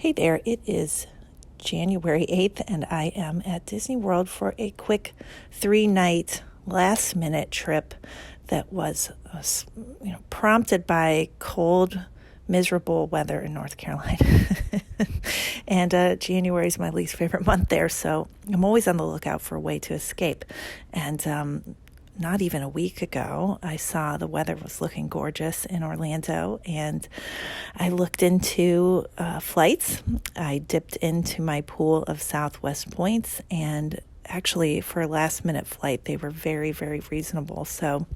Hey there, it is January 8th, and I am at Disney World for a quick 3-night last-minute trip that was prompted by cold, miserable weather in North Carolina. And January is my least favorite month there, so I'm always on the lookout for a way to escape. And not even a week ago, I saw the weather was looking gorgeous in Orlando, and I looked into flights. I dipped into my pool of Southwest points, and actually for a last-minute flight, they were very, very reasonable. So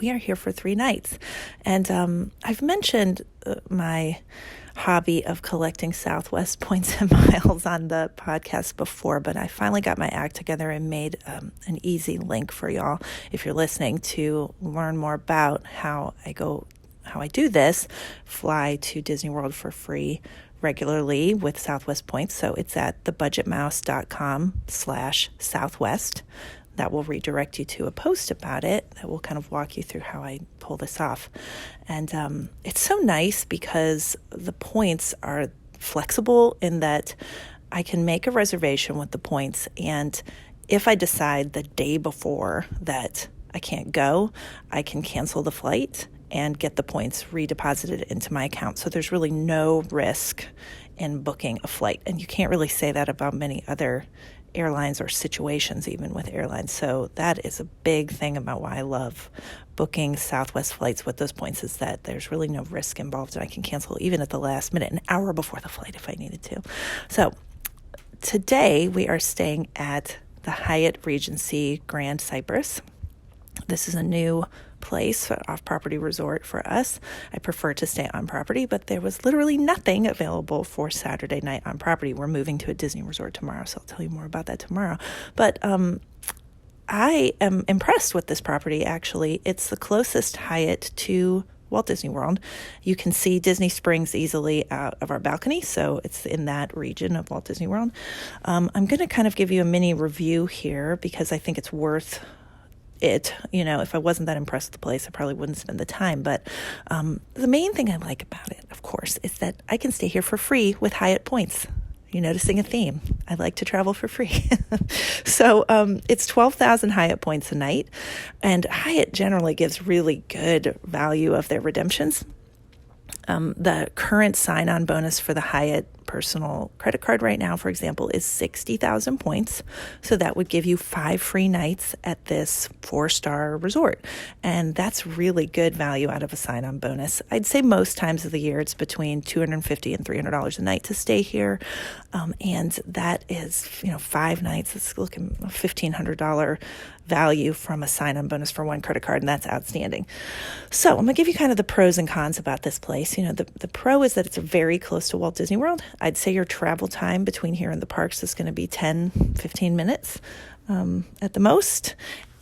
we are here for 3 nights. And I've mentioned my hobby of collecting Southwest points and miles on the podcast before, but I finally got my act together and made an easy link for y'all, if you're listening, to learn more about how I do this, fly to Disney World for free regularly with Southwest points. So it's at thebudgetmouse.com/Southwest. That will redirect you to a post about it that will kind of walk you through how I pull this off. And it's so nice because the points are flexible in that I can make a reservation with the points, and if I decide the day before that I can't go, I can cancel the flight and get the points redeposited into my account. So there's really no risk in booking a flight. And you can't really say that about many other airlines or situations, even with airlines. So that is a big thing about why I love booking Southwest flights with those points, is that there's really no risk involved, and I can cancel even at the last minute, an hour before the flight if I needed to. So today we are staying at the Hyatt Regency Grand Cypress. This is a new place, off-property resort for us. I prefer to stay on property, but there was literally nothing available for Saturday night on property. We're moving to a Disney resort tomorrow, so I'll tell you more about that tomorrow. But I am impressed with this property, actually. It's the closest Hyatt to Walt Disney World. You can see Disney Springs easily out of our balcony, so it's in that region of Walt Disney World. I'm going to kind of give you a mini review here because I think it's worth it. If I wasn't that impressed with the place, I probably wouldn't spend the time. But the main thing I like about it, of course, is that I can stay here for free with Hyatt points. You're noticing a theme. I like to travel for free. So it's 12,000 Hyatt points a night, and Hyatt generally gives really good value of their redemptions. The current sign-on bonus for the Hyatt personal credit card right now, for example, is 60,000 points. So that would give you 5 free nights at this 4-star resort. And that's really good value out of a sign-on bonus. I'd say most times of the year it's between $250 and $300 a night to stay here. And that is, 5 nights. It's looking a $1,500 value from a sign-on bonus for 1 credit card, and that's outstanding. So I'm going to give you kind of the pros and cons about this place. The pro is that it's very close to Walt Disney World. I'd say your travel time between here and the parks is going to be 10, 15 minutes at the most.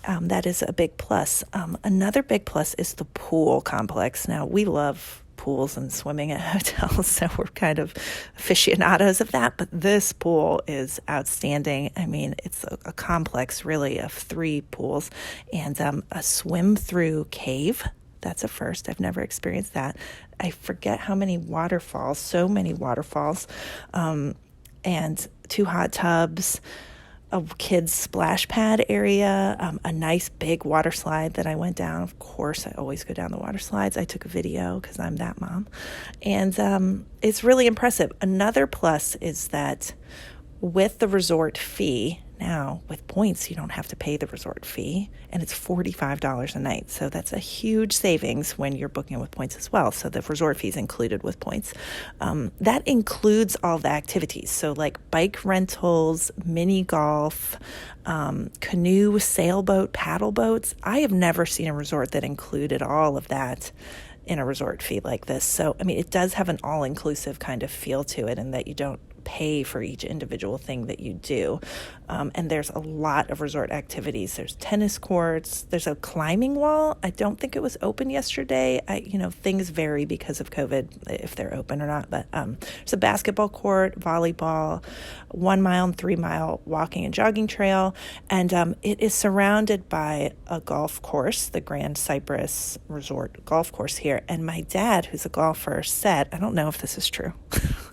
That is a big plus. Another big plus is the pool complex. Now, we love pools and swimming at hotels, so we're kind of aficionados of that, but this pool is outstanding. I mean, it's a complex really of 3 pools and a swim-through cave. That's a first. I've never experienced that. I forget how many waterfalls, so many waterfalls, and 2 hot tubs, a kid's splash pad area, a nice big water slide that I went down. Of course, I always go down the water slides. I took a video because I'm that mom. And it's really impressive. Another plus is that with the resort fee, now with points, you don't have to pay the resort fee, and it's $45 a night. So that's a huge savings when you're booking with points as well. So the resort fee is included with points. That includes all the activities. So like bike rentals, mini golf, canoe, sailboat, paddle boats. I have never seen a resort that included all of that in a resort fee like this. So, I mean, it does have an all-inclusive kind of feel to it, in that you don't pay for each individual thing that you do. And there's a lot of resort activities. There's tennis courts. There's a climbing wall. I don't think it was open yesterday. Things vary because of COVID if they're open or not. But there's a basketball court, volleyball, 1 mile and 3 mile walking and jogging trail. And it is surrounded by a golf course, the Grand Cypress Resort golf course here. And my dad, who's a golfer, said, I don't know if this is true.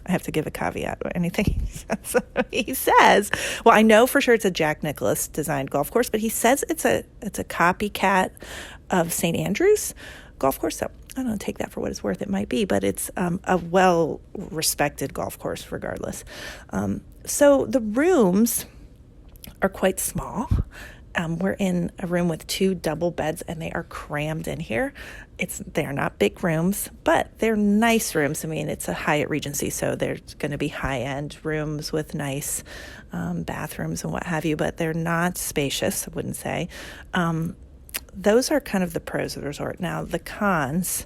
I have to give a caveat or anything he says. He says, well, I know for sure it's a Jack Nicklaus designed golf course, but he says it's a copycat of St. Andrews golf course. So I don't know, take that for what it's worth. It might be, but it's a well-respected golf course regardless. So the rooms are quite small. We're in a room with 2 double beds, and they are crammed in here. They're not big rooms, but they're nice rooms. I mean, it's a Hyatt Regency, so there's going to be high-end rooms with nice bathrooms and what have you, but they're not spacious, I wouldn't say. Those are kind of the pros of the resort. Now, the cons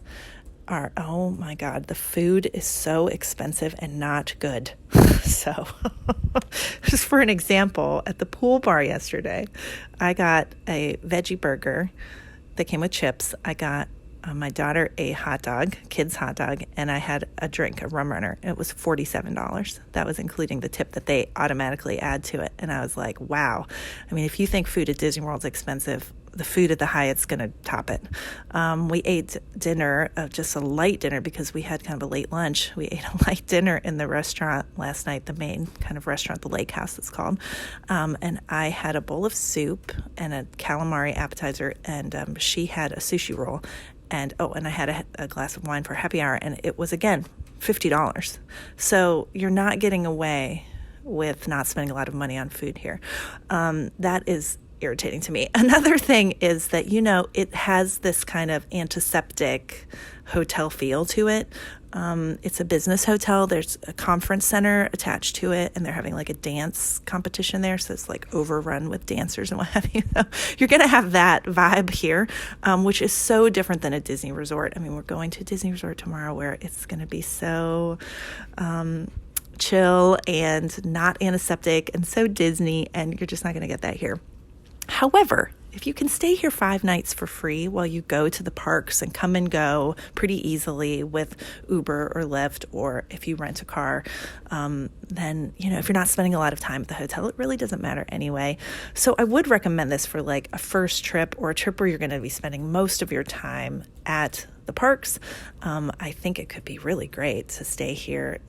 are, oh my God, the food is so expensive and not good. So just for an example, at the pool bar yesterday, I got a veggie burger that came with chips. I got my daughter a hot dog, kid's hot dog, and I had a drink, a rum runner. It was $47. That was including the tip that they automatically add to it. And I was like, wow. I mean, if you think food at Disney World's expensive, the food at the Hyatt's going to top it. We ate dinner, just a light dinner, because we had kind of a late lunch. We ate a light dinner in the restaurant last night, the main kind of restaurant, the Lake House it's called. And I had a bowl of soup and a calamari appetizer, and she had a sushi roll. And I had a glass of wine for happy hour, and it was, again, $50. So you're not getting away with not spending a lot of money on food here. That is irritating to me. Another thing is that, it has this kind of antiseptic hotel feel to it. It's a business hotel. There's a conference center attached to it, and they're having like a dance competition there. So it's like overrun with dancers and what have you. You're going to have that vibe here, which is so different than a Disney resort. I mean, we're going to a Disney resort tomorrow where it's going to be so chill and not antiseptic and so Disney, and you're just not going to get that here. However, if you can stay here 5 nights for free while you go to the parks and come and go pretty easily with Uber or Lyft, or if you rent a car, then, if you're not spending a lot of time at the hotel, it really doesn't matter anyway. So I would recommend this for like a first trip or a trip where you're going to be spending most of your time at the parks. I think it could be really great to stay here,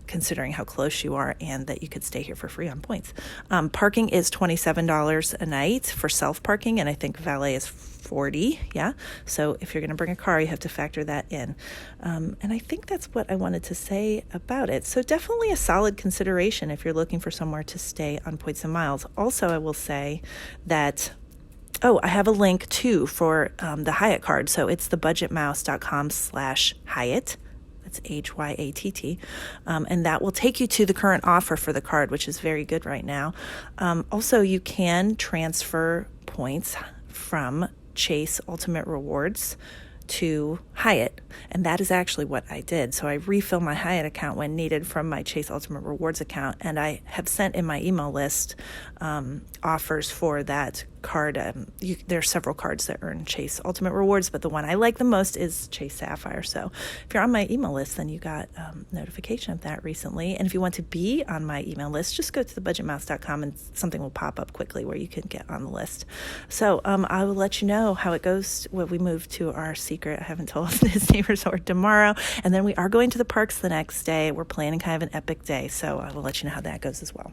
considering how close you are, and that you could stay here for free on points. Parking is $27 a night for self-parking, and I think valet is $40. Yeah. So if you're going to bring a car, you have to factor that in. And I think that's what I wanted to say about it. So definitely a solid consideration if you're looking for somewhere to stay on points and miles. Also, I will say that I have a link too for the Hyatt card. So it's thebudgetmouse.com/Hyatt. That's HYATT. And that will take you to the current offer for the card, which is very good right now. Also, you can transfer points from Chase Ultimate Rewards to Hyatt, and that is actually what I did. So I refill my Hyatt account when needed from my Chase Ultimate Rewards account, and I have sent in my email list offers for that card. There are several cards that earn Chase Ultimate Rewards, but the one I like the most is Chase Sapphire. So if you're on my email list, then you got notification of that recently. And if you want to be on my email list, just go to thebudgetmouse.com and something will pop up quickly where you can get on the list. So I will let you know how it goes when we move to our secret, I haven't told Disney Resort tomorrow. And then we are going to the parks the next day. We're planning kind of an epic day. So I will let you know how that goes as well.